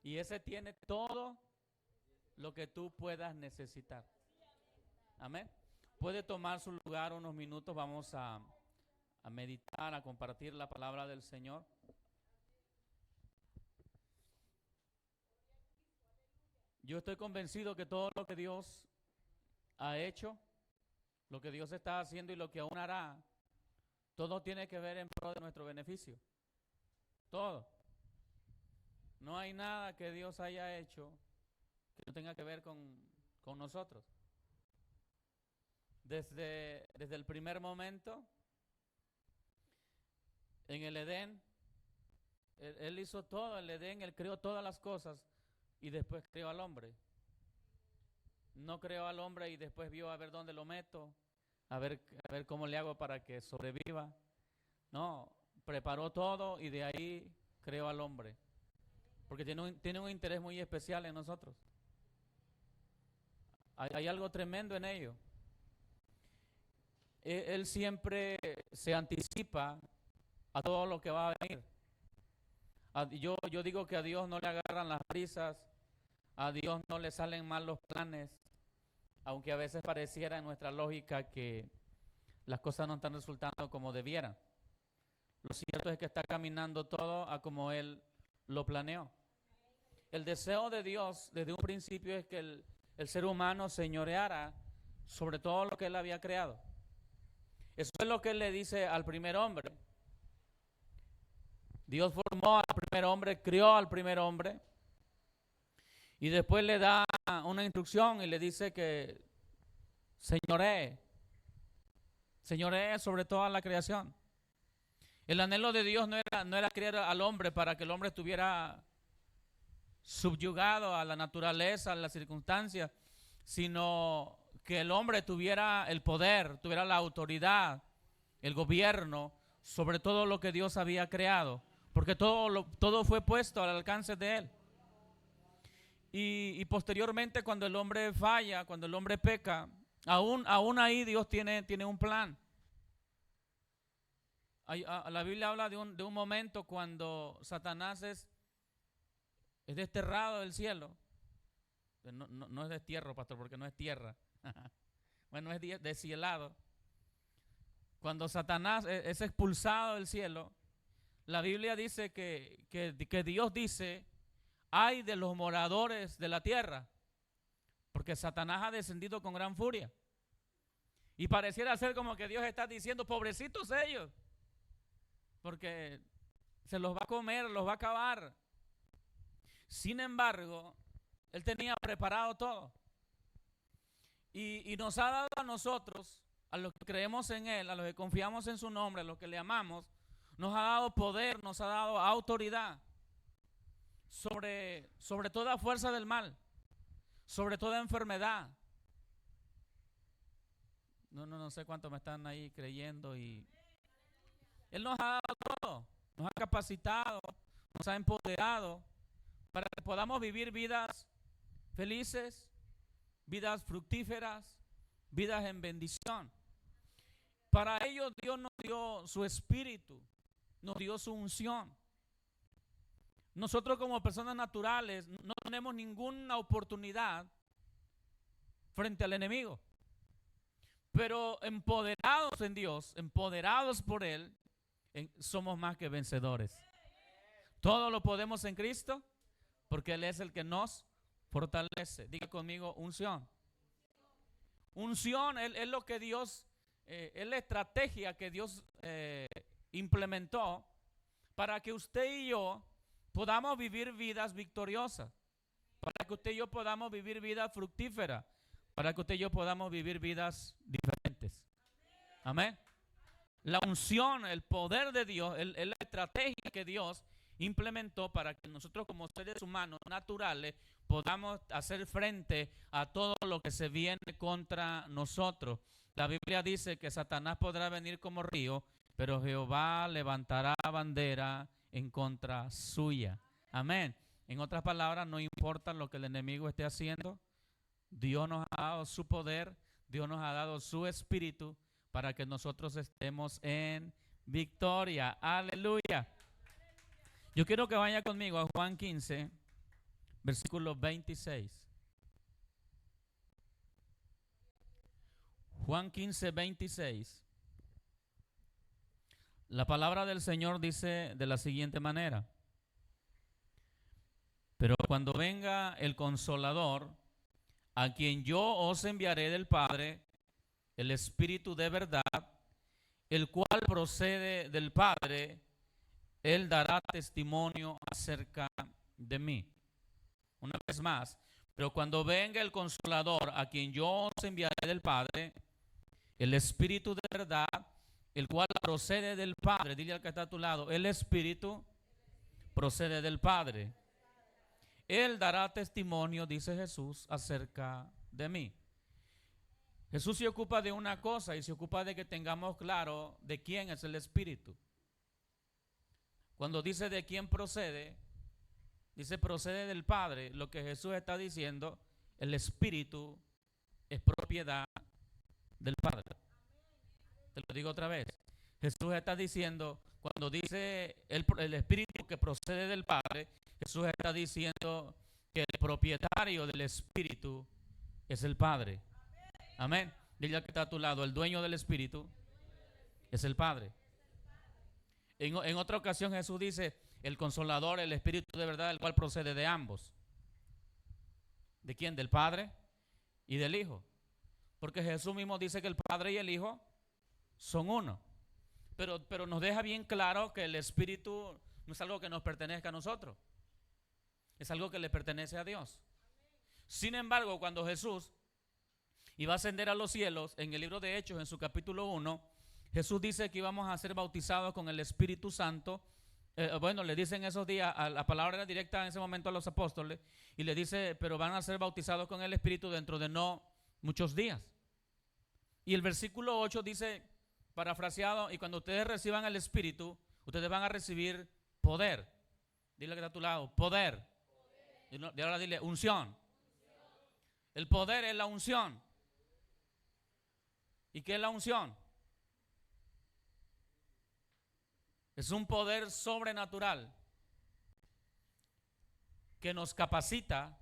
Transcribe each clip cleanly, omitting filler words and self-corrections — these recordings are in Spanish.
Y ese tiene todo lo que tú puedas necesitar. Amén. Puede tomar su lugar unos minutos. Vamos a meditar, a compartir la palabra del Señor. Yo estoy convencido que todo lo que Dios ha hecho, lo que Dios está haciendo y lo que aún hará, todo tiene que ver en pro de nuestro beneficio. Todo. No hay nada que Dios haya hecho que no tenga que ver con nosotros. Desde el primer momento, en el Edén, él hizo todo, el Edén, Él creó todas las cosas y después creó al hombre. No creó al hombre y después vio a ver dónde lo meto, a ver cómo le hago para que sobreviva. No, preparó todo y de ahí creó al hombre. Porque tiene un interés muy especial en nosotros. Hay algo tremendo en ello. Él siempre se anticipa a todo lo que va a venir. Yo digo que a Dios no le agarran las prisas, a Dios no le salen mal los planes, aunque a veces pareciera en nuestra lógica que las cosas no están resultando como debieran. Lo cierto es que está caminando todo a como Él lo planeó. El deseo de Dios desde un principio es que el ser humano señoreara sobre todo lo que Él había creado. Eso es lo que Él le dice al primer hombre. Dios formó al primer hombre, crió al primer hombre y después le da una instrucción y le dice que señoree sobre toda la creación. El anhelo de Dios no era crear al hombre para que el hombre estuviera subyugado a la naturaleza, a las circunstancias, sino que el hombre tuviera el poder, tuviera la autoridad, el gobierno sobre todo lo que Dios había creado, porque todo fue puesto al alcance de Él. Y posteriormente cuando el hombre falla, cuando el hombre peca, aún ahí Dios tiene un plan. La Biblia habla de un momento cuando Satanás es desterrado del cielo. No es destierro, pastor, porque no es tierra. Bueno, es deshielado. Cuando Satanás es expulsado del cielo, la Biblia dice que Dios dice, ay de los moradores de la tierra, porque Satanás ha descendido con gran furia. Y pareciera ser como que Dios está diciendo, pobrecitos ellos, porque se los va a comer, los va a acabar. Sin embargo, Él tenía preparado todo. Y nos ha dado a nosotros, a los que creemos en Él, a los que confiamos en su nombre, a los que le amamos, nos ha dado poder, nos ha dado autoridad sobre toda fuerza del mal, sobre toda enfermedad. No sé cuánto me están ahí creyendo. Y Él nos ha dado todo, nos ha capacitado, nos ha empoderado para que podamos vivir vidas felices, vidas fructíferas, vidas en bendición. Para ello Dios nos dio su espíritu, nos dio su unción. Nosotros como personas naturales no tenemos ninguna oportunidad frente al enemigo. Pero empoderados en Dios, empoderados por Él, somos más que vencedores. Todo lo podemos en Cristo porque Él es el que nos fortalece. Diga conmigo, unción. Unción es lo que Dios, es la estrategia que Dios implementó para que usted y yo podamos vivir vidas victoriosas, para que usted y yo podamos vivir vidas fructíferas, para que usted y yo podamos vivir vidas diferentes. Amén. La unción, el poder de Dios, es la estrategia que Dios implementó para que nosotros como seres humanos naturales podamos hacer frente a todo lo que se viene contra nosotros. La Biblia dice que Satanás podrá venir como río, pero Jehová levantará bandera en contra suya. Amén. En otras palabras, no importa lo que el enemigo esté haciendo, Dios nos ha dado su poder, Dios nos ha dado su espíritu para que nosotros estemos en victoria. Aleluya. Yo quiero que vaya conmigo a Juan 15. versículo 26. Juan 15, 26. La palabra del Señor dice de la siguiente manera: pero cuando venga el Consolador, a quien yo os enviaré del Padre, el Espíritu de verdad, el cual procede del Padre, Él dará testimonio acerca de mí. Una vez más, pero cuando venga el Consolador, a quien yo os enviaré del Padre, el Espíritu de verdad, el cual procede del Padre. Dile al que está a tu lado: el Espíritu procede del Padre. Él dará testimonio, dice Jesús, acerca de mí. Jesús se ocupa de una cosa, y se ocupa de que tengamos claro de quién es el Espíritu. Cuando dice de quién procede, dice procede del Padre. Lo que Jesús está diciendo, el Espíritu es propiedad del Padre. Te lo digo otra vez. Jesús está diciendo, cuando dice el Espíritu que procede del Padre, Jesús está diciendo que el propietario del Espíritu es el Padre. Amén. Dile al que está a tu lado: el dueño del Espíritu es el Padre. En otra ocasión Jesús dice: el Consolador, el Espíritu de verdad, el cual procede de ambos. ¿De quién? Del Padre y del Hijo. Porque Jesús mismo dice que el Padre y el Hijo son uno. Pero nos deja bien claro que el Espíritu no es algo que nos pertenezca a nosotros. Es algo que le pertenece a Dios. Sin embargo, cuando Jesús iba a ascender a los cielos, en el libro de Hechos, en su capítulo 1, Jesús dice que íbamos a ser bautizados con el Espíritu Santo. Bueno, le dicen esos días, la palabra era directa en ese momento a los apóstoles, y le dice: pero van a ser bautizados con el Espíritu dentro de no muchos días. Y el versículo 8 dice, parafraseado: y cuando ustedes reciban el Espíritu, ustedes van a recibir poder. Dile que está a tu lado: poder. Y ahora dile: unción. El poder es la unción. ¿Y qué es la unción? Es un poder sobrenatural que nos capacita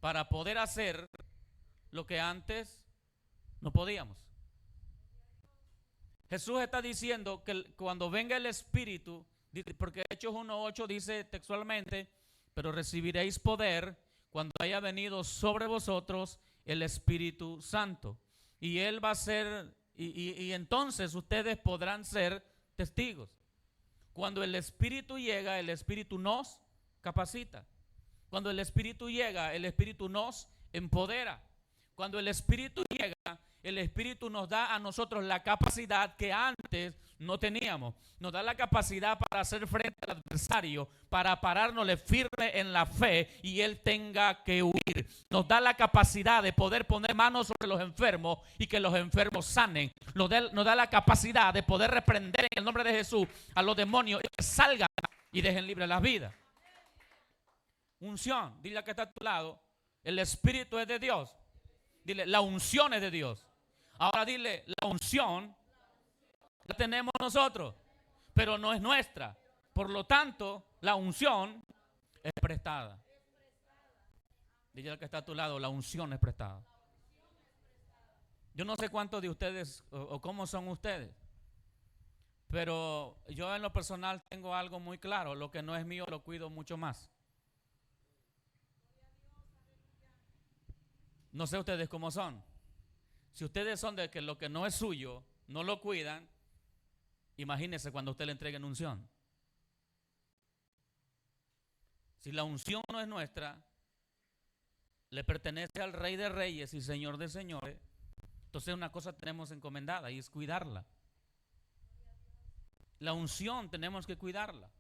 para poder hacer lo que antes no podíamos. Jesús está diciendo que cuando venga el Espíritu, porque Hechos 1:8 dice textualmente: pero recibiréis poder cuando haya venido sobre vosotros el Espíritu Santo. Y Él va a ser, y entonces ustedes podrán ser testigos. Cuando el Espíritu llega, el Espíritu nos capacita. Cuando el Espíritu llega, el Espíritu nos empodera. Cuando el Espíritu llega, el Espíritu nos da a nosotros la capacidad que antes no teníamos. Nos da la capacidad para hacer frente al adversario, para parárnosle firme en la fe y él tenga que huir. Nos da la capacidad de poder poner manos sobre los enfermos y que los enfermos sanen. Nos da la capacidad de poder reprender en el nombre de Jesús a los demonios y que salgan y dejen libre las vidas. Unción. Dile a que está a tu lado: el Espíritu es de Dios. Dile: la unción es de Dios. Ahora dile: la unción la tenemos nosotros, pero no es nuestra. Por lo tanto, la unción es prestada. Dile al que está a tu lado: la unción es prestada. Yo no sé cuántos de ustedes o cómo son ustedes, pero yo en lo personal tengo algo muy claro: lo que no es mío lo cuido mucho más. No sé ustedes cómo son. Si ustedes son de que lo que no es suyo no lo cuidan, imagínense cuando usted le entreguen unción. Si la unción no es nuestra, le pertenece al Rey de Reyes y Señor de Señores, entonces una cosa tenemos encomendada y es cuidarla. La unción tenemos que cuidarla.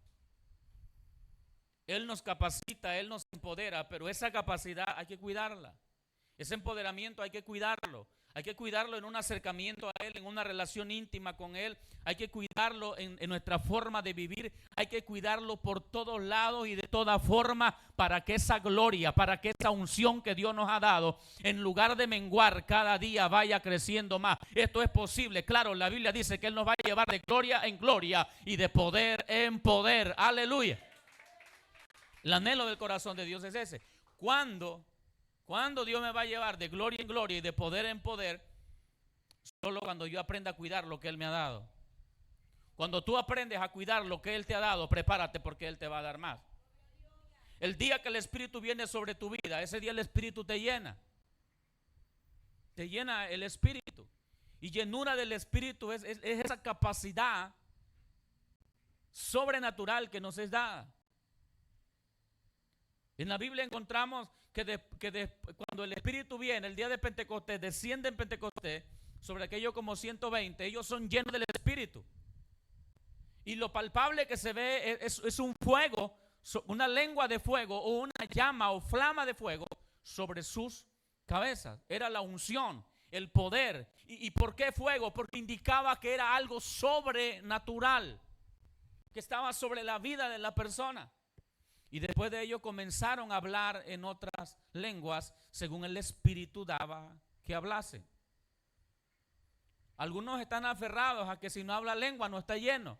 Él nos capacita, Él nos empodera, pero esa capacidad hay que cuidarla. Ese empoderamiento hay que cuidarlo. Hay que cuidarlo en un acercamiento a Él, en una relación íntima con Él. Hay que cuidarlo en nuestra forma de vivir. Hay que cuidarlo por todos lados y de toda forma para que esa gloria, para que esa unción que Dios nos ha dado, en lugar de menguar, cada día vaya creciendo más. Esto es posible. Claro, la Biblia dice que Él nos va a llevar de gloria en gloria y de poder en poder. Aleluya. El anhelo del corazón de Dios es ese. ¿Cuándo Dios me va a llevar de gloria en gloria y de poder en poder? Solo cuando yo aprenda a cuidar lo que Él me ha dado. Cuando tú aprendes a cuidar lo que Él te ha dado, prepárate porque Él te va a dar más. El día que el Espíritu viene sobre tu vida, ese día el Espíritu te llena. Te llena el Espíritu. Y llenura del Espíritu es esa capacidad sobrenatural que nos es dada. En la Biblia encontramos que cuando el Espíritu viene, el día de Pentecostés, desciende en Pentecostés, sobre aquello como 120, ellos son llenos del Espíritu. Y lo palpable que se ve es un fuego, una lengua de fuego o una llama o flama de fuego sobre sus cabezas. Era la unción, el poder. ¿Y por qué fuego? Porque indicaba que era algo sobrenatural, que estaba sobre la vida de la persona. Y después de ello comenzaron a hablar en otras lenguas según el Espíritu daba que hablasen. Algunos están aferrados a que si no habla lengua no está lleno.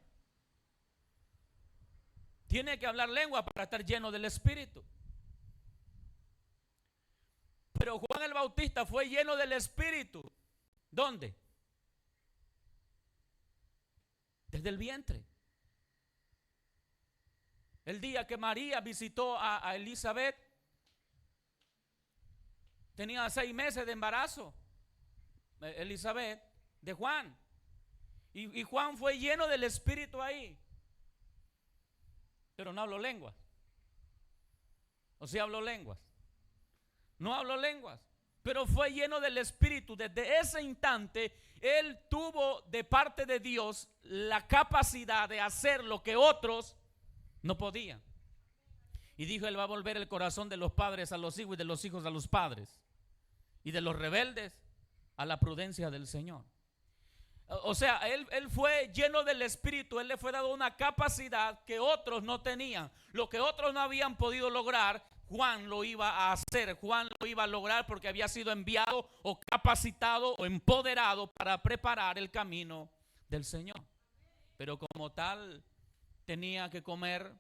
Tiene que hablar lengua para estar lleno del Espíritu. Pero Juan el Bautista fue lleno del Espíritu. ¿Dónde? Desde el vientre. El día que María visitó a Elizabeth, tenía 6 meses de embarazo, Elizabeth, de Juan. Y Juan fue lleno del Espíritu ahí. Pero no habló lenguas. ¿O sí habló lenguas? No habló lenguas, pero fue lleno del Espíritu. Desde ese instante, él tuvo de parte de Dios la capacidad de hacer lo que otros no podían. Y dijo, él va a volver el corazón de los padres a los hijos y de los hijos a los padres, y de los rebeldes a la prudencia del Señor. O sea, él fue lleno del Espíritu. Él le fue dado una capacidad que otros no tenían. Lo que otros no habían podido lograr, Juan lo iba a hacer. Juan lo iba a lograr porque había sido enviado o capacitado o empoderado para preparar el camino del Señor. Pero como tal, tenía que comer.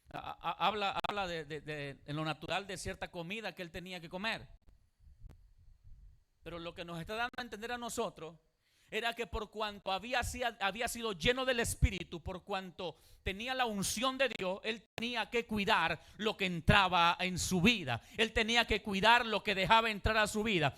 Habla en lo natural de cierta comida que él tenía que comer. Pero lo que nos está dando a entender a nosotros era que por cuanto había sido lleno del Espíritu, por cuanto tenía la unción de Dios, él tenía que cuidar lo que entraba en su vida. Él tenía que cuidar lo que dejaba entrar a su vida.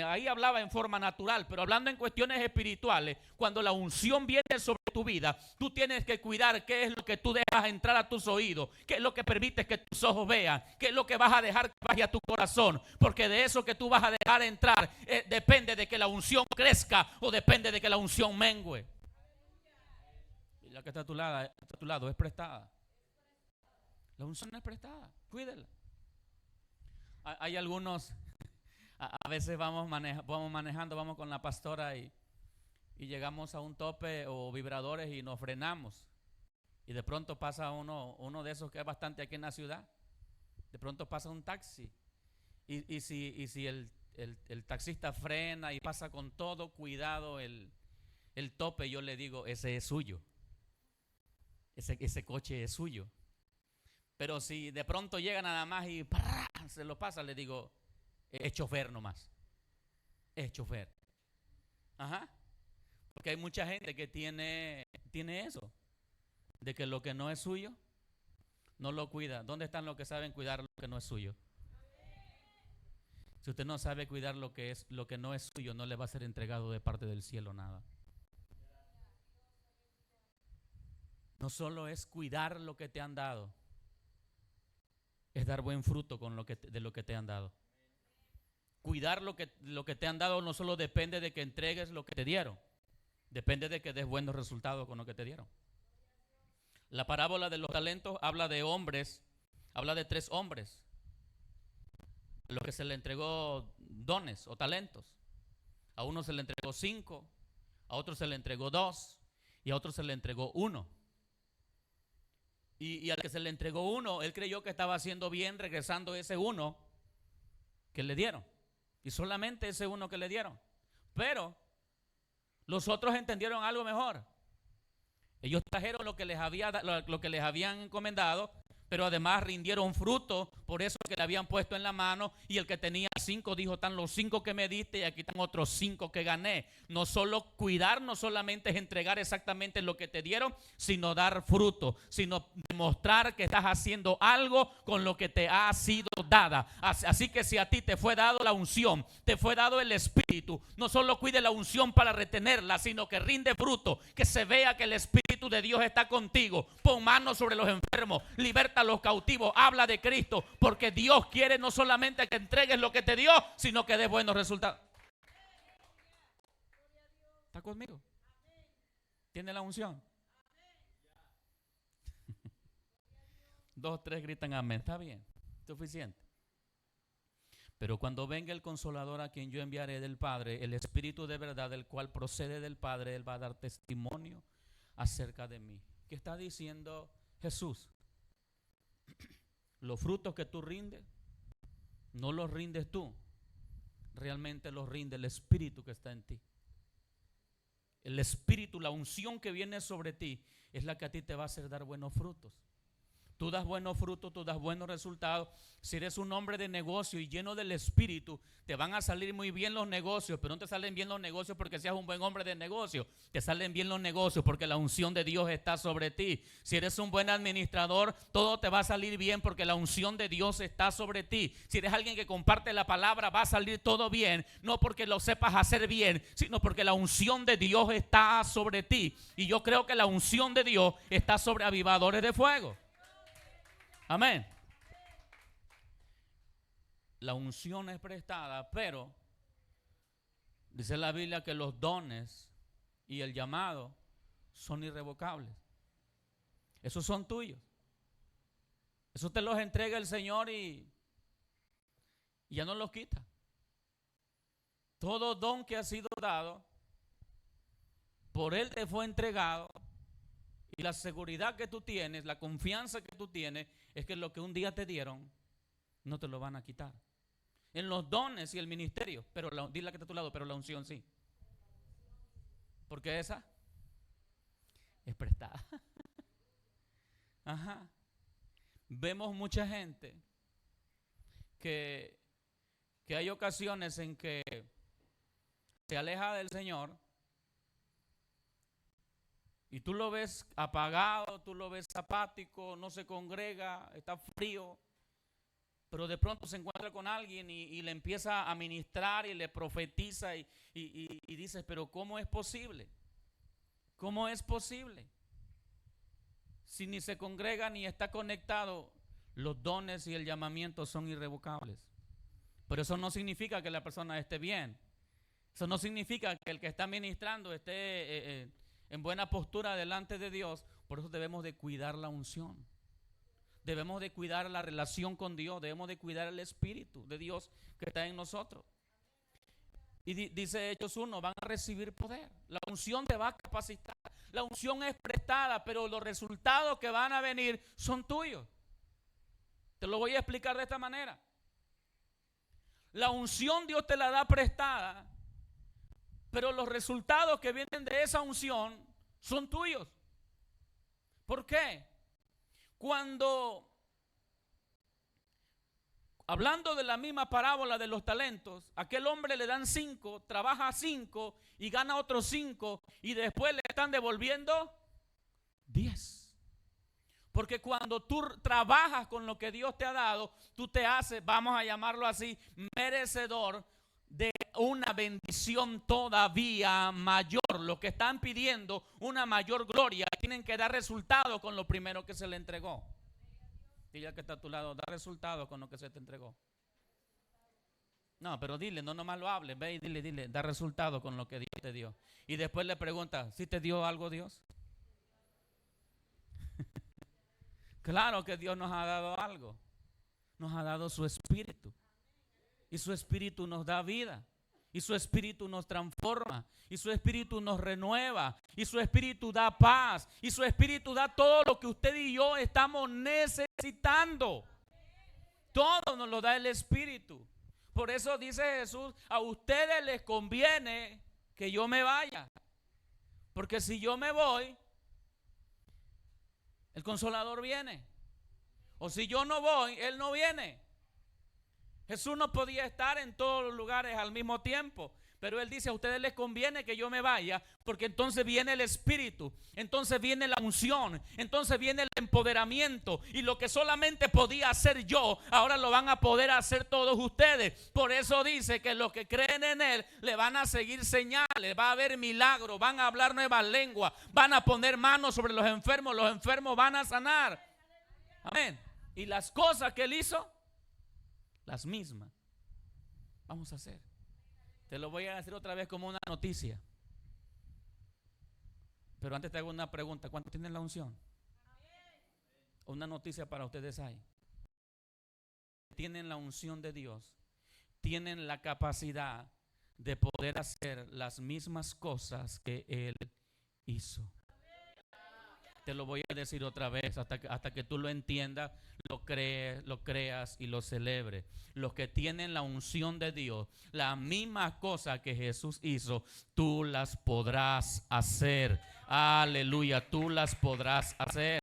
Ahí hablaba en forma natural, pero hablando en cuestiones espirituales, cuando la unción viene sobre tu vida, tú tienes que cuidar qué es lo que tú dejas entrar a tus oídos, qué es lo que permites que tus ojos vean, qué es lo que vas a dejar que vaya a tu corazón, porque de eso que tú vas a dejar entrar depende de que la unción crezca o depende de que la unción mengue. Y la que está a tu lado es prestada. La unción es prestada, cuídela. Hay algunos, a veces vamos manejando, vamos con la pastora y llegamos a un tope o vibradores y nos frenamos. Y de pronto pasa uno de esos que es bastante aquí en la ciudad. De pronto pasa un taxi. Y si el taxista frena y pasa con todo cuidado el tope, yo le digo, ese es suyo. Ese coche es suyo. Pero si de pronto llega nada más y se lo pasa, le digo, es chofer nomás. Es chofer. Ajá. Porque hay mucha gente que tiene eso, de que lo que no es suyo, no lo cuida. ¿Dónde están los que saben cuidar lo que no es suyo? Si usted no sabe cuidar lo que no es suyo, no le va a ser entregado de parte del cielo nada. No solo es cuidar lo que te han dado, es dar buen fruto de lo que te han dado. Cuidar lo que te han dado no solo depende de que entregues lo que te dieron, depende de que des buenos resultados con lo que te dieron. La parábola de los talentos habla de hombres, habla de 3 hombres, a los que se le entregó dones o talentos. A uno se le entregó 5, a otro se le entregó 2 y a otro se le entregó 1. Y al que se le entregó 1, él creyó que estaba haciendo bien regresando ese 1 que le dieron. Y solamente ese 1 que le dieron. Pero los otros entendieron algo mejor. Ellos trajeron lo que les habían encomendado, pero además rindieron fruto, por eso que le habían puesto en la mano, y el que tenía 5 dijo, están los 5 que me diste y aquí están otros 5 que gané. No solo cuidar, no solamente es entregar exactamente lo que te dieron, sino dar fruto, sino demostrar que estás haciendo algo con lo que te ha sido dada. Así que si a ti te fue dado la unción, te fue dado el Espíritu, no solo cuide la unción para retenerla, sino que rinde fruto, que se vea que el Espíritu de Dios está contigo. Pon manos sobre los enfermos, liberta a los cautivos, habla de Cristo, porque Dios quiere no solamente que entregues lo que te dio, sino que dé buenos resultados. ¿Está conmigo? ¿Tiene la unción? 2, 3 gritan amén. Está bien, suficiente. Pero cuando venga el Consolador, a quien yo enviaré del Padre, el Espíritu de verdad, el cual procede del Padre, Él va a dar testimonio acerca de mí. ¿Qué está diciendo Jesús? Los frutos que tú rindes, no los rindes tú, realmente los rinde el Espíritu que está en ti. El Espíritu, la unción que viene sobre ti, es la que a ti te va a hacer dar buenos frutos. Tú das buenos frutos, tú das buenos resultados. Si eres un hombre de negocio y lleno del Espíritu, te van a salir muy bien los negocios, pero no te salen bien los negocios porque seas un buen hombre de negocio. Te salen bien los negocios porque la unción de Dios está sobre ti. Si eres un buen administrador, todo te va a salir bien porque la unción de Dios está sobre ti. Si eres alguien que comparte la palabra, va a salir todo bien, no porque lo sepas hacer bien, sino porque la unción de Dios está sobre ti. Y yo creo que la unción de Dios está sobre avivadores de fuego. Amén. La unción es prestada, pero dice la Biblia que los dones y el llamado son irrevocables. Esos son tuyos. Eso te los entrega el Señor y ya no los quita. Todo don que ha sido dado, por Él te fue entregado. Y la seguridad que tú tienes, la confianza que tú tienes, es que lo que un día te dieron, no te lo van a quitar. En los dones y el ministerio, pero dile que está a tu lado, pero la unción sí. Porque esa es prestada. Ajá. Vemos mucha gente que hay ocasiones en que se aleja del Señor. Y tú lo ves apagado, tú lo ves apático, no se congrega, está frío. Pero de pronto se encuentra con alguien y le empieza a ministrar y le profetiza y dice, pero ¿cómo es posible? ¿Cómo es posible? Si ni se congrega ni está conectado, los dones y el llamamiento son irrevocables. Pero eso no significa que la persona esté bien. Eso no significa que el que está ministrando esté en buena postura delante de Dios. Por eso debemos de cuidar la unción. Debemos de cuidar la relación con Dios. Debemos de cuidar el Espíritu de Dios que está en nosotros. Y dice Hechos 1, van a recibir poder. La unción te va a capacitar. La unción es prestada, pero los resultados que van a venir son tuyos. Te lo voy a explicar de esta manera. La unción Dios te la da prestada, pero los resultados que vienen de esa unción son tuyos. ¿Por qué? Cuando, hablando de la misma parábola de los talentos, a aquel hombre le dan 5, trabaja 5 y gana otros 5 y después le están devolviendo 10. Porque cuando tú trabajas con lo que Dios te ha dado, tú te haces, vamos a llamarlo así, merecedor de una bendición todavía mayor. Lo que están pidiendo, una mayor gloria, tienen que dar resultado con lo primero que se le entregó. Dile que está a tu lado, da resultado con lo que se te entregó. No, pero dile, no nomás lo hables, ve y dile, da resultado con lo que Dios te dio. Y después le pregunta, ¿sí te dio algo Dios? Claro que Dios nos ha dado algo. Nos ha dado su Espíritu. Y su Espíritu nos da vida. Y su Espíritu nos transforma. Y su Espíritu nos renueva. Y su Espíritu da paz. Y su Espíritu da todo lo que usted y yo estamos necesitando. Todo nos lo da el Espíritu. Por eso dice Jesús, a ustedes les conviene que yo me vaya. Porque si yo me voy, el Consolador viene. O si yo no voy, Él no viene. Jesús no podía estar en todos los lugares al mismo tiempo. Pero Él dice, a ustedes les conviene que yo me vaya, porque entonces viene el Espíritu, entonces viene la unción, entonces viene el empoderamiento. Y lo que solamente podía hacer yo, ahora lo van a poder hacer todos ustedes. Por eso dice que los que creen en Él, le van a seguir señales, va a haber milagros, van a hablar nuevas lenguas, van a poner manos sobre los enfermos van a sanar. Amén. Y las cosas que Él hizo, las mismas vamos a hacer. Te lo voy a decir otra vez como una noticia. Pero antes te hago una pregunta. ¿Cuántos tienen la unción? Una noticia para ustedes hay. Tienen la unción de Dios. Tienen la capacidad de poder hacer las mismas cosas que Él hizo. Te lo voy a decir otra vez hasta que tú lo entiendas, lo creas y lo celebres. Los que tienen la unción de Dios, las mismas cosas que Jesús hizo, tú las podrás hacer. Aleluya, tú las podrás hacer.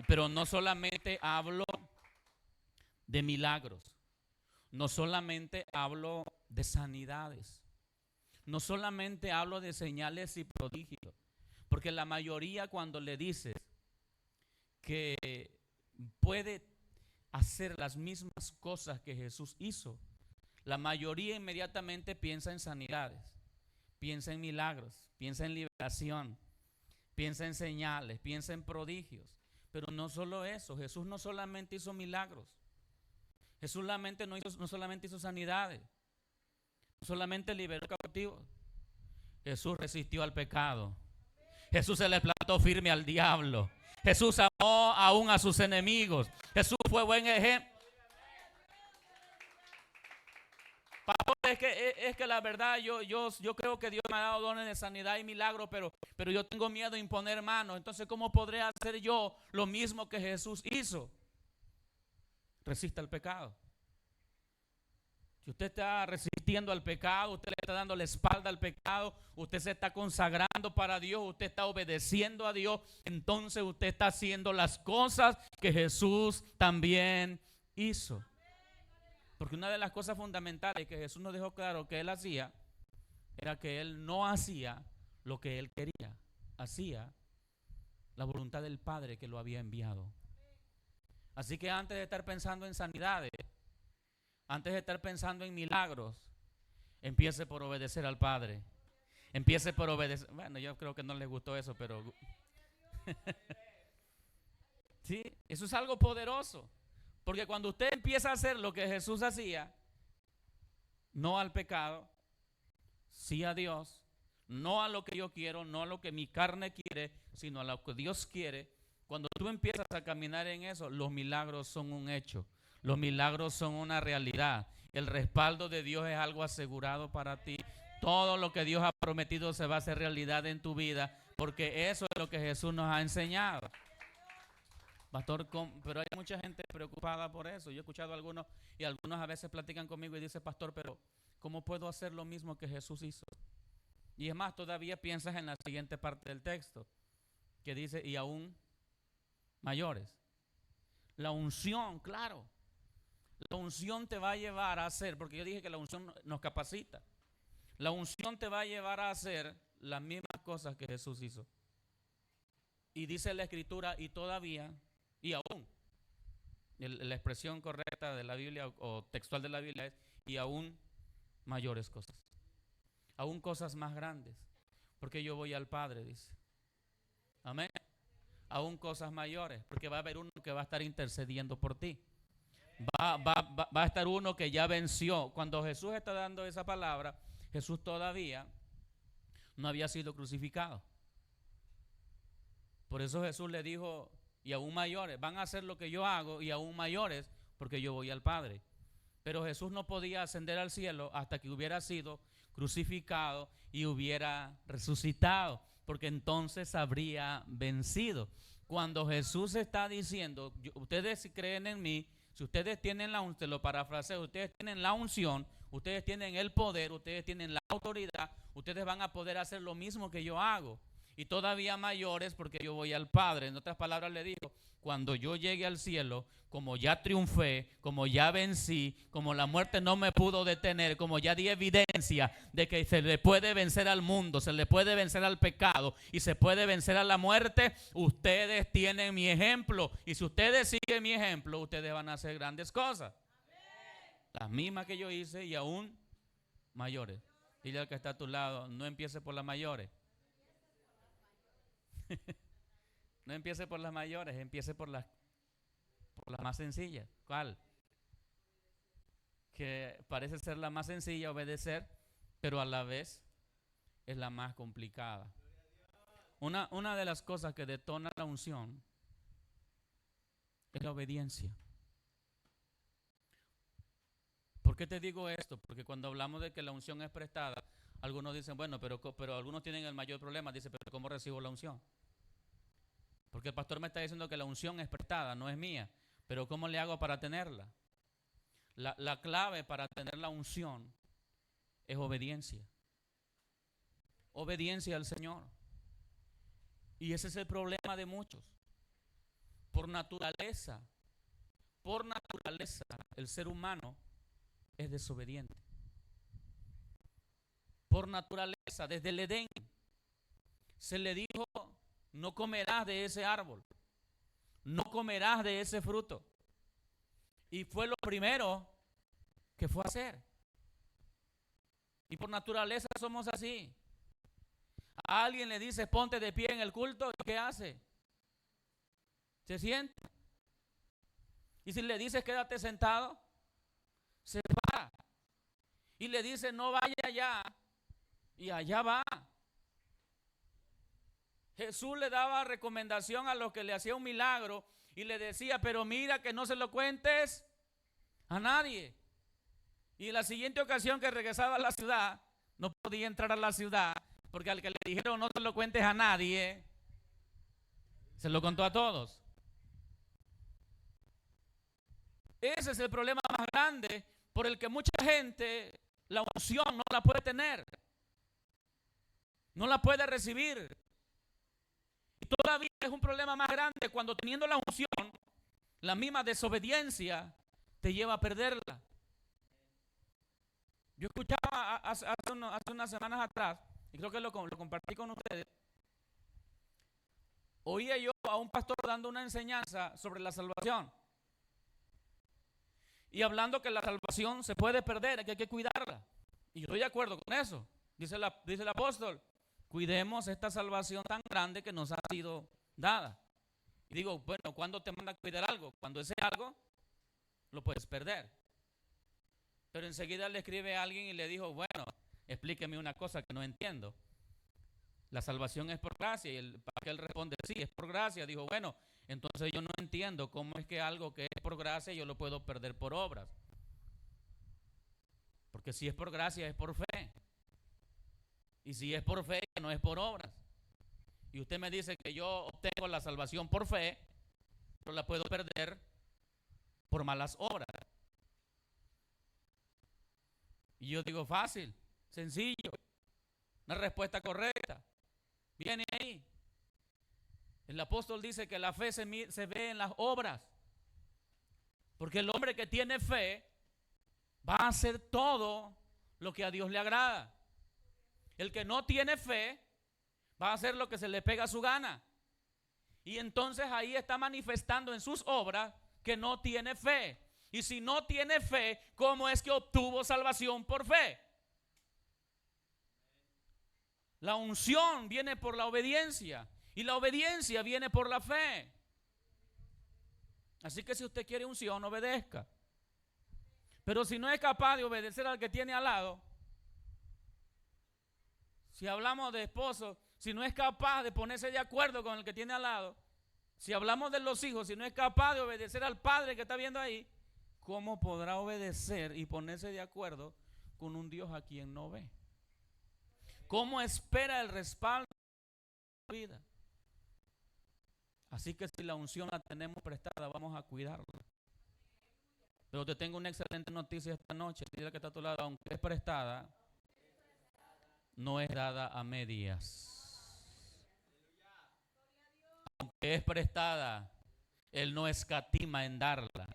Pero no solamente hablo de milagros, no solamente hablo de sanidades, no solamente hablo de señales y prodigios. Porque la mayoría, cuando le dices que puede hacer las mismas cosas que Jesús hizo, la mayoría inmediatamente piensa en sanidades, piensa en milagros, piensa en liberación, piensa en señales, piensa en prodigios. Pero no solo eso, Jesús no solamente hizo milagros, Jesús no solamente hizo sanidades, no solamente liberó cautivos, Jesús resistió al pecado. Jesús se le plantó firme al diablo. Jesús amó aún a sus enemigos. Jesús fue buen ejemplo. Pastor, es que la verdad yo creo que Dios me ha dado dones de sanidad y milagro, pero yo tengo miedo de imponer manos. Entonces, ¿cómo podré hacer yo lo mismo que Jesús hizo? Resista el pecado. Si usted está resistiendo al pecado, usted le está dando la espalda al pecado, usted se está consagrando para Dios, usted está obedeciendo a Dios, entonces usted está haciendo las cosas que Jesús también hizo. Porque una de las cosas fundamentales que Jesús nos dejó claro que Él hacía, era que Él no hacía lo que Él quería, hacía la voluntad del Padre que lo había enviado. Así que antes de estar pensando en sanidades, antes de estar pensando en milagros, empiece por obedecer al Padre. Empiece por obedecer. Bueno, yo creo que no les gustó eso, pero sí, eso es algo poderoso. Porque cuando usted empieza a hacer lo que Jesús hacía, no al pecado, sí a Dios, no a lo que yo quiero, no a lo que mi carne quiere, sino a lo que Dios quiere. Cuando tú empiezas a caminar en eso, los milagros son un hecho. Los milagros son una realidad. El respaldo de Dios es algo asegurado para ti. Todo lo que Dios ha prometido se va a hacer realidad en tu vida, porque eso es lo que Jesús nos ha enseñado. Pastor, pero hay mucha gente preocupada por eso. Yo he escuchado a algunos y algunos a veces platican conmigo y dicen, pastor, pero ¿cómo puedo hacer lo mismo que Jesús hizo? Y es más, todavía piensas en la siguiente parte del texto, que dice, y aún mayores. La unción, claro. La unción te va a llevar a hacer, porque yo dije que la unción nos capacita. La unción te va a llevar a hacer las mismas cosas que Jesús hizo. Y dice la Escritura, y todavía, y aún, la expresión correcta de la Biblia o textual de la Biblia es, y aún mayores cosas. Aún cosas más grandes. Porque yo voy al Padre, dice. Amén. Aún cosas mayores, porque va a haber uno que va a estar intercediendo por ti. Va a estar uno que ya venció. Cuando Jesús está dando esa palabra, Jesús todavía no había sido crucificado. Por eso Jesús le dijo, y aún mayores, van a hacer lo que yo hago, y aún mayores, porque yo voy al Padre. Pero Jesús no podía ascender al cielo hasta que hubiera sido crucificado y hubiera resucitado, porque entonces habría vencido. Cuando Jesús está diciendo, ustedes si creen en mí, si ustedes tienen la unción, te lo parafraseo, ustedes tienen la unción, ustedes tienen el poder, ustedes tienen la autoridad, ustedes van a poder hacer lo mismo que yo hago. y todavía mayores porque yo voy al Padre. En otras palabras le dijo, cuando yo llegue al cielo, como ya triunfé, como ya vencí, como la muerte no me pudo detener, como ya di evidencia de que se le puede vencer al mundo, se le puede vencer al pecado y se puede vencer a la muerte, ustedes tienen mi ejemplo. Y si ustedes siguen mi ejemplo, ustedes van a hacer grandes cosas. Las mismas que yo hice y aún mayores. Dile al que está a tu lado, no empiece por las mayores. No empiece por las mayores, empiece por las más sencillas. ¿Cuál? Que parece ser la más sencilla, obedecer, pero a la vez es la más complicada. Una de las cosas que detona la unción es la obediencia. ¿Por qué te digo esto? Porque cuando hablamos de que la unción es prestada, algunos dicen, bueno, pero algunos tienen el mayor problema. Dice, pero ¿cómo recibo la unción? Porque el pastor me está diciendo que la unción es prestada, no es mía. Pero ¿cómo le hago para tenerla? La clave para tener la unción es obediencia. Obediencia al Señor. Y ese es el problema de muchos. Por naturaleza, el ser humano es desobediente. Por naturaleza, desde el Edén, se le dijo, no comerás de ese árbol, no comerás de ese fruto. Y fue lo primero que fue a hacer. Y por naturaleza somos así. A alguien le dice, ponte de pie en el culto, ¿y qué hace? Se sienta. Y si le dices, quédate sentado, se para. Y le dice, no vaya allá, y allá va. Jesús le daba recomendación a los que le hacía un milagro y le decía, pero mira que no se lo cuentes a nadie. Y en la siguiente ocasión que regresaba a la ciudad, no podía entrar a la ciudad porque al que le dijeron no se lo cuentes a nadie, se lo contó a todos. Ese es el problema más grande por el que mucha gente la unción no la puede tener, no la puede recibir. Y todavía es un problema más grande cuando teniendo la unción, la misma desobediencia te lleva a perderla. Yo escuchaba hace unas semanas atrás, y creo que lo compartí con ustedes, oía yo a un pastor dando una enseñanza sobre la salvación. Y hablando que la salvación se puede perder, que hay que cuidarla. Y yo estoy de acuerdo con eso. Dice el apóstol, cuidemos esta salvación tan grande que nos ha sido dada. Y digo, bueno, ¿cuándo te manda a cuidar algo? Cuando ese algo lo puedes perder. Pero enseguida le escribe a alguien y le dijo, bueno, explíqueme una cosa que no entiendo. La salvación es por gracia. Y él responde, sí, es por gracia. Dijo, bueno, entonces yo no entiendo cómo es que algo que es por gracia yo lo puedo perder por obras. Porque si es por gracia es por fe. Y si es por fe no es por obras. Y usted me dice que yo obtengo la salvación por fe, pero la puedo perder por malas obras. Y yo digo, fácil, sencillo, una respuesta correcta. Viene ahí. El apóstol dice que la fe se ve en las obras. Porque el hombre que tiene fe va a hacer todo lo que a Dios le agrada. El que no tiene fe va a hacer lo que se le pega a su gana. Y entonces ahí está manifestando en sus obras que no tiene fe. Y si no tiene fe, ¿cómo es que obtuvo salvación por fe? La unción viene por la obediencia y la obediencia viene por la fe. Así que si usted quiere unción, obedezca. Pero si no es capaz de obedecer al que tiene al lado, si hablamos de esposo, si no es capaz de ponerse de acuerdo con el que tiene al lado, si hablamos de los hijos, si no es capaz de obedecer al padre que está viendo ahí, ¿cómo podrá obedecer y ponerse de acuerdo con un Dios a quien no ve? ¿Cómo espera el respaldo de la vida? Así que si la unción la tenemos prestada, vamos a cuidarla. Pero te tengo una excelente noticia esta noche. Dile que está a tu lado, aunque es prestada, no es dada a medias. aunque es prestada, Él no escatima en darla.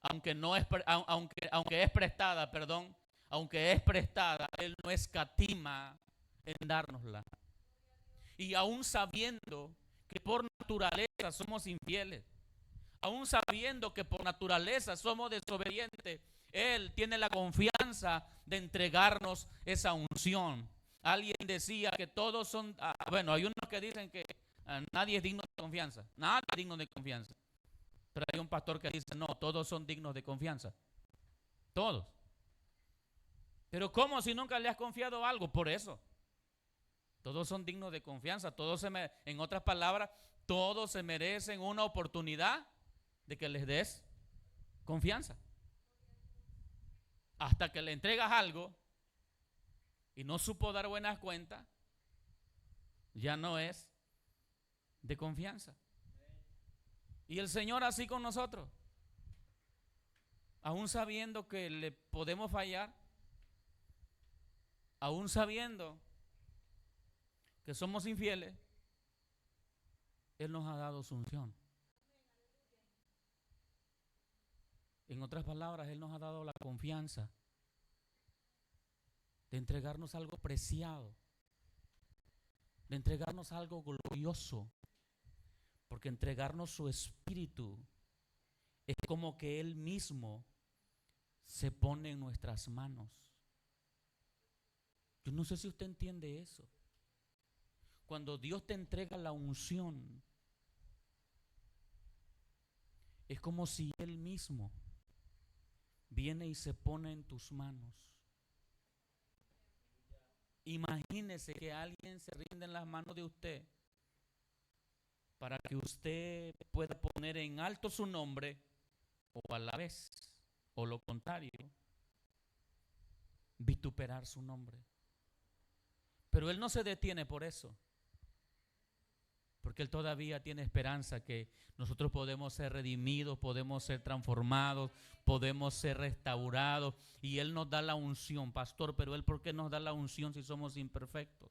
Aunque es prestada, perdón, aunque es prestada, Él no escatima en dárnosla. Y aún sabiendo que por naturaleza somos infieles, aún sabiendo que por naturaleza somos desobedientes, Él tiene la confianza de entregarnos esa unción. Alguien decía que todos son, bueno, hay unos que dicen que nadie es digno de confianza, nadie es digno de confianza. Pero hay un pastor que dice, no, todos son dignos de confianza. Todos. Pero ¿cómo si nunca le has confiado algo? Por eso. Todos son dignos de confianza. En otras palabras, todos se merecen una oportunidad de que les des confianza. Hasta que le entregas algo y no supo dar buenas cuentas, ya no es de confianza. Y el Señor así con nosotros, aún sabiendo que le podemos fallar, aún sabiendo que somos infieles, Él nos ha dado su unción. En otras palabras, Él nos ha dado la confianza de entregarnos algo preciado, de entregarnos algo glorioso, porque entregarnos su espíritu es como que Él mismo se pone en nuestras manos. Yo no sé si usted entiende eso. Cuando Dios te entrega la unción, es como si Él mismo viene y se pone en tus manos. Imagínese que alguien se rinde en las manos de usted para que usted pueda poner en alto su nombre, o a la vez, o lo contrario, vituperar su nombre. Pero Él no se detiene por eso, porque Él todavía tiene esperanza que nosotros podemos ser redimidos, podemos ser transformados, podemos ser restaurados, y Él nos da la unción. Pastor, pero Él, ¿por qué nos da la unción si somos imperfectos?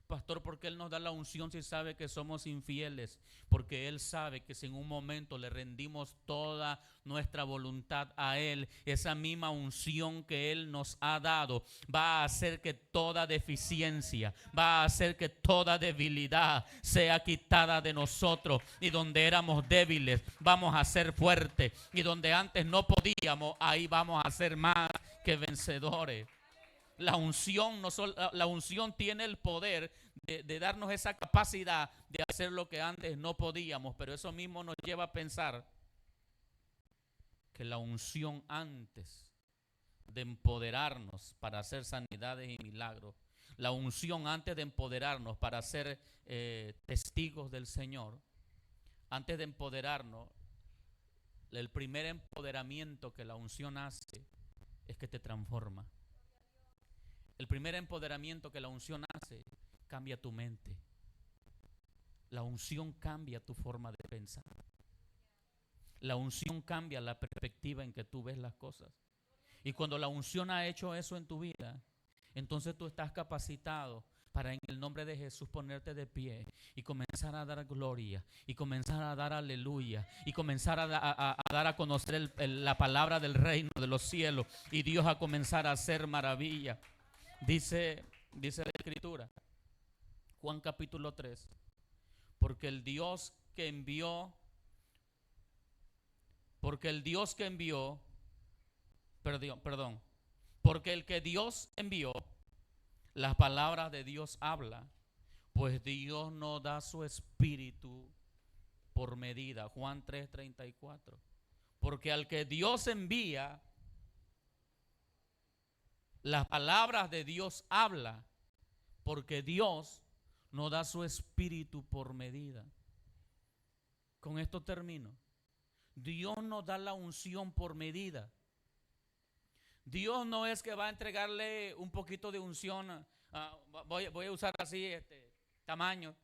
Pastor, ¿por qué Él nos da la unción si sabe que somos infieles? Porque Él sabe que si en un momento le rendimos toda nuestra voluntad a Él, esa misma unción que Él nos ha dado va a hacer que toda deficiencia, va a hacer que toda debilidad sea quitada de nosotros. Y donde éramos débiles, vamos a ser fuertes. Y donde antes no podíamos, ahí vamos a ser más que vencedores. La unción tiene el poder de darnos esa capacidad de hacer lo que antes no podíamos, pero eso mismo nos lleva a pensar que la unción, antes de empoderarnos para hacer sanidades y milagros, la unción antes de empoderarnos para ser testigos del Señor, antes de empoderarnos, el primer empoderamiento que la unción hace es que te transforma. El primer empoderamiento que la unción hace, cambia tu mente. La unción cambia tu forma de pensar. La unción cambia la perspectiva en que tú ves las cosas. Y cuando la unción ha hecho eso en tu vida, entonces tú estás capacitado para, en el nombre de Jesús, ponerte de pie y comenzar a dar gloria, y comenzar a dar aleluya, y comenzar a dar a conocer la palabra del reino de los cielos, y Dios a comenzar a hacer maravilla. Dice la Escritura, Juan capítulo 3, porque el Dios que envió, porque el que Dios envió, las palabras de Dios habla, pues Dios no da su espíritu por medida. Juan 3:34. Porque al que Dios envía, las palabras de Dios habla, porque Dios no da su espíritu por medida. Con esto termino. Dios no da la unción por medida. Dios no es que va a entregarle un poquito de unción, voy a usar así tamaño.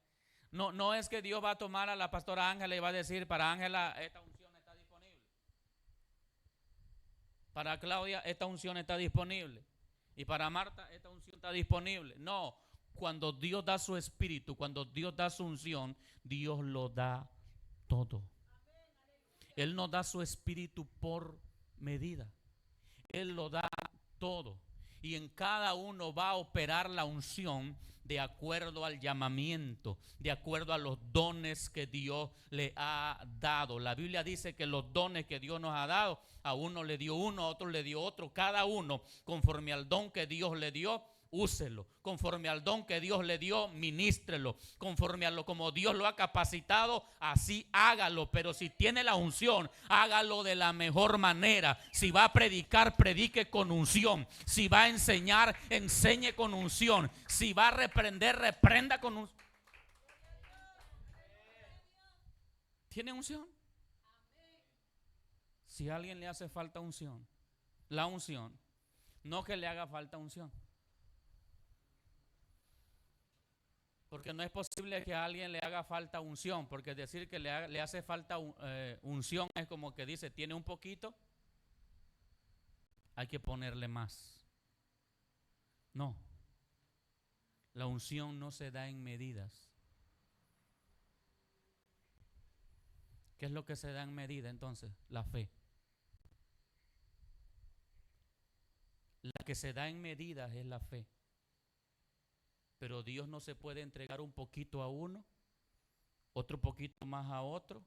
No es que Dios va a tomar a la pastora Ángela y va a decir, para Ángela esta unción está disponible, para Claudia esta unción está disponible, y para Marta esta unción está disponible. No, cuando Dios da su espíritu, cuando Dios da su unción, Dios lo da todo. Él no da su espíritu por medida. Él lo da todo. Y en cada uno va a operar la unción de acuerdo al llamamiento, de acuerdo a los dones que Dios le ha dado. La Biblia dice que los dones que Dios nos ha dado, a uno le dio uno, a otro le dio otro. Cada uno, conforme al don que Dios le dio, úselo. Conforme al don que Dios le dio, ministrelo. Conforme a lo como Dios lo ha capacitado, así hágalo. Pero si tiene la unción, hágalo de la mejor manera. Si va a predicar, predique con unción. Si va a enseñar, enseñe con unción. Si va a reprender, reprenda con unción. ¿Tiene unción? Si a alguien le hace falta unción, la unción, no que le haga falta unción. Porque no es posible que a alguien le haga falta unción, porque decir que le hace falta unción es como que dice, tiene un poquito, hay que ponerle más. No, la unción no se da en medidas. ¿Qué es lo que se da en medida entonces? La fe. La que se da en medidas es la fe. Pero Dios no se puede entregar un poquito a uno, otro poquito más a otro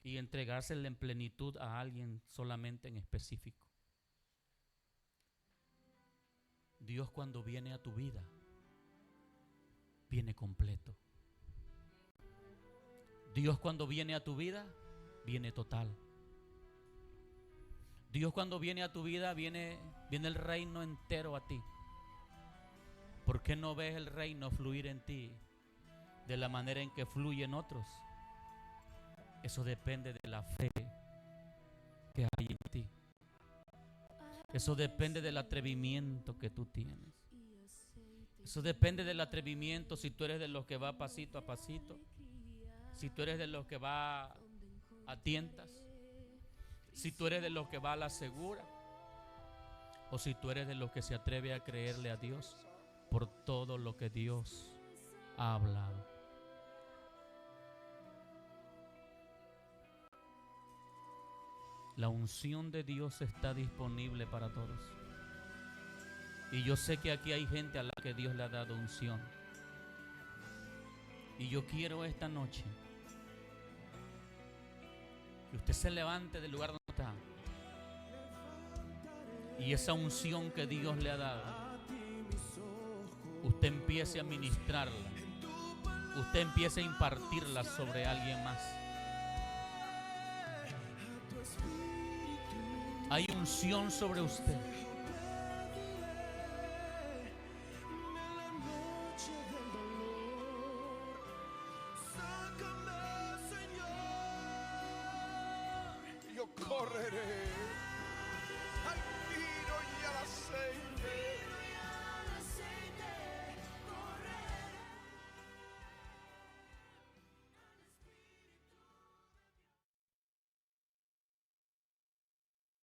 y entregársela en plenitud a alguien solamente en específico. Dios cuando viene a tu vida, viene completo. Dios cuando viene a tu vida, viene total. Dios cuando viene a tu vida, viene el reino entero a ti. ¿Por qué no ves el reino fluir en ti de la manera en que fluye en otros? Eso depende de la fe que hay en ti. Eso depende del atrevimiento que tú tienes. Eso depende del atrevimiento si tú eres de los que va pasito a pasito. Si tú eres de los que va a tientas. Si tú eres de los que va a la segura. O si tú eres de los que se atreve a creerle a Dios por todo lo que Dios ha hablado. La unción de Dios está disponible para todos. Y yo sé que aquí hay gente a la que Dios le ha dado unción. Y yo quiero esta noche que usted se levante del lugar donde está. Y esa unción que Dios le ha dado, usted empiece a ministrarla. Usted empiece a impartirla sobre alguien más. Hay unción sobre usted. Corre